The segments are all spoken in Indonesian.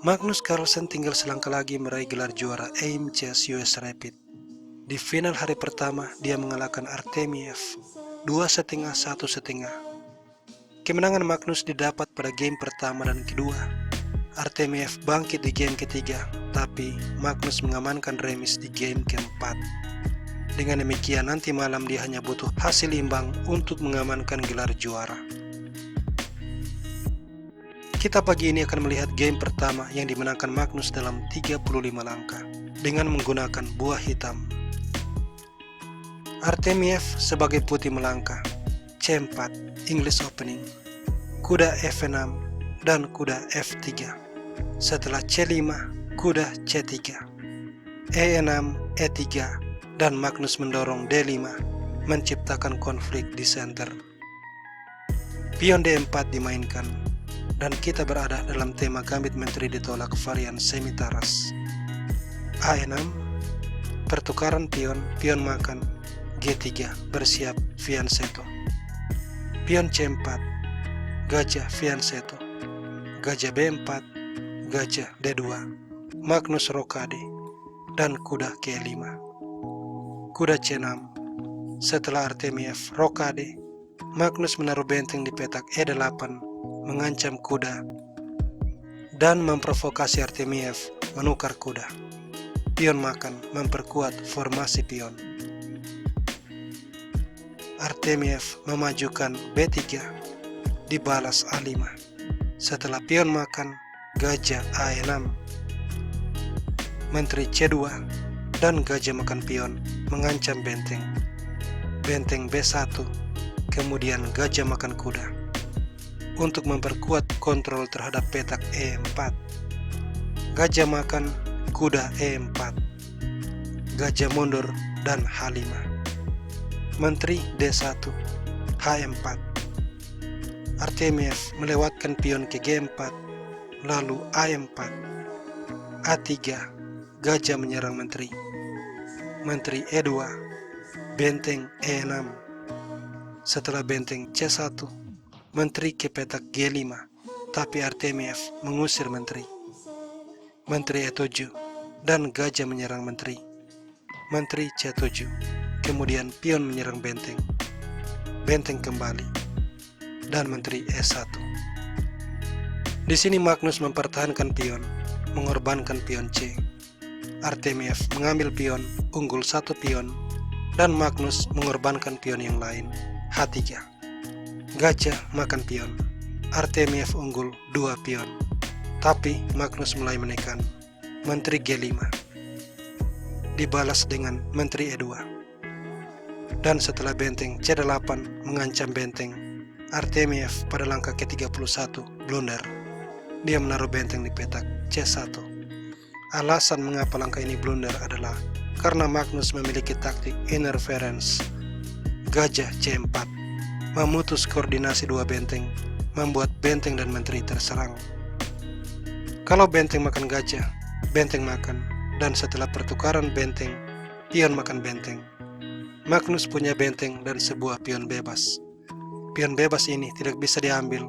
Magnus Carlsen tinggal selangkah lagi meraih gelar juara AIM Chess US Rapid. Di final hari pertama, dia mengalahkan Artemiev 2,5 1,5. Kemenangan Magnus didapat pada game pertama dan kedua. Artemiev bangkit di game ketiga, tapi Magnus mengamankan remis di game keempat. Dengan demikian, nanti malam dia hanya butuh hasil imbang untuk mengamankan gelar juara. Kita pagi ini akan melihat game pertama yang dimenangkan Magnus dalam 35 langkah dengan menggunakan buah hitam. Artemiev sebagai putih melangkah, C4, English opening, kuda F6 dan kuda F3. Setelah C5, kuda C3, E6, E3, dan Magnus mendorong D5, menciptakan konflik di center. Pion D4 dimainkan, dan kita berada dalam tema gambit menteri ditolak varian semitaras. A6, pertukaran pion, pion makan, G3, bersiap fianchetto. Pion C4, gajah fianchetto, gajah B4, gajah D2, Magnus rokade, dan kuda K5. Kuda C6, setelah Artemiev rokade, Magnus menaruh benteng di petak E8, mengancam kuda, dan memprovokasi Artemiev menukar kuda. Pion makan memperkuat formasi pion. Artemiev memajukan B3, dibalas A5. Setelah pion makan, gajah A6, menteri C2, dan gajah makan pion mengancam benteng. Benteng B1, kemudian gajah makan kuda untuk memperkuat kontrol terhadap petak E4. Gajah makan, kuda E4, gajah mundur, dan H5. Menteri D1, H4. Artemiev melewatkan pion ke G4, lalu A4, A3, gajah menyerang menteri. Menteri E2, benteng E6. Setelah benteng C1, menteri ke petak G5, tapi Artemiev mengusir menteri. Menteri E7, dan gajah menyerang menteri. Menteri C7, kemudian pion menyerang benteng. Benteng kembali, dan menteri E1. Di sini Magnus mempertahankan pion, mengorbankan pion C. Artemiev mengambil pion, unggul 1 pion, dan Magnus mengorbankan pion yang lain, H3. Gajah makan pion, Artemiev unggul 2 pion, tapi Magnus mulai menekan. Menteri G5 dibalas dengan menteri E2, dan setelah benteng C8 mengancam benteng, Artemiev pada langkah ke-31 blunder. Dia menaruh benteng di petak C1. Alasan mengapa langkah ini blunder adalah karena Magnus memiliki taktik interference. Gajah C4 memutus koordinasi dua benteng, membuat benteng dan menteri terserang. Kalau benteng makan gajah, benteng makan, dan setelah pertukaran benteng, pion makan benteng. Magnus punya benteng dan sebuah pion bebas. Pion bebas ini tidak bisa diambil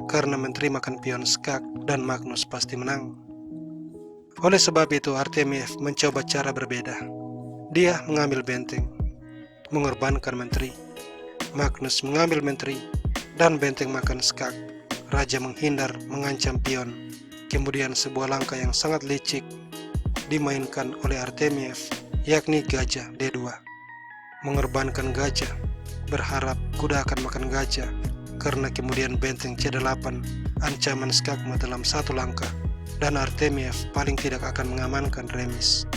karena menteri makan pion skak dan Magnus pasti menang. Oleh sebab itu Artemiev mencoba cara berbeda. Dia mengambil benteng, mengorbankan menteri. Magnus mengambil menteri dan benteng makan skak. Raja menghindar, mengancam pion. Kemudian sebuah langkah yang sangat licik dimainkan oleh Artemiev, yakni gajah D2. Mengorbankan gajah, berharap kuda akan makan gajah, karena kemudian benteng C8 ancaman skakma dalam satu langkah, dan Artemiev paling tidak akan mengamankan remis.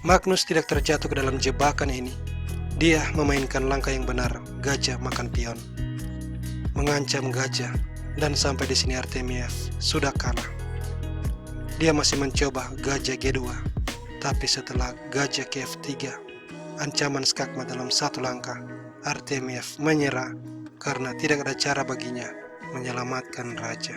Magnus tidak terjatuh ke dalam jebakan ini. Dia memainkan langkah yang benar, gajah makan pion, mengancam gajah, dan sampai di sini Artemiev sudah kalah. Dia masih mencoba gajah G2, tapi setelah gajah ke F3, ancaman skakma dalam satu langkah, Artemiev menyerah karena tidak ada cara baginya menyelamatkan raja.